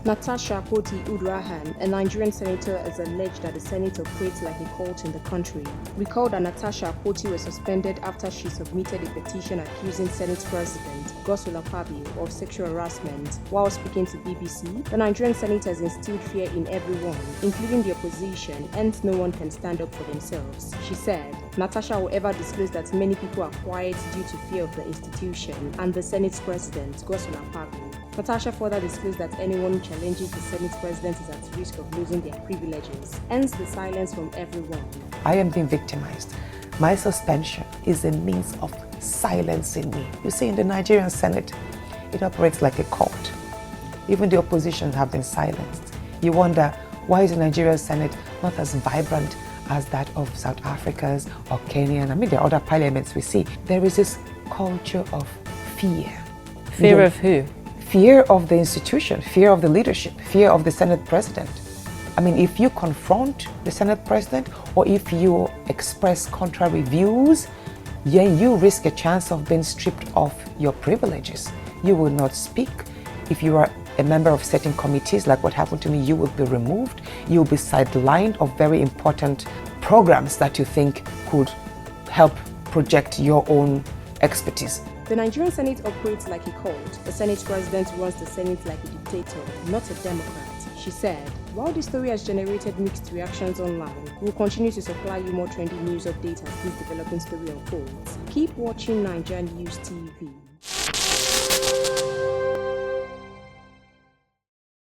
Natasha Akpoti Uduaghan, a Nigerian senator, has alleged that the Senate operates like a cult in the country. Recall that Natasha Akpoti was suspended after she submitted a petition accusing Senate President Godswill Akpabio of sexual harassment. While speaking to BBC, the Nigerian Senate has instilled fear in everyone, including the opposition, hence no one can stand up for themselves. She said, Natasha will ever disclose that many people are quiet due to fear of the institution and the Senate President Godswill Akpabio. Natasha further disclosed that anyone who challenges the Senate President is at risk of losing their privileges, hence the silence from everyone. I am being victimized. My suspension is a means of silencing me. You see, in the Nigerian Senate, it operates like a cult. Even the opposition have been silenced. You wonder, why is the Nigerian Senate not as vibrant as that of South Africa's or Kenyan? I mean, there are other parliaments we see. There is this culture of fear. Fear of who? Fear of the institution, fear of the leadership, fear of the Senate President. I mean, if you confront the Senate President or if you express contrary views, then you risk a chance of being stripped of your privileges. You will not speak. If you are a member of certain committees, like what happened to me, you will be removed. You will be sidelined of very important programs that you think could help project your own expertise. The Nigerian Senate operates like a cult. The Senate President runs the Senate like a dictator, not a Democrat. She said, while this story has generated mixed reactions online, we'll continue to supply you more trendy news updates as this developing story unfolds. Keep watching Naija News TV.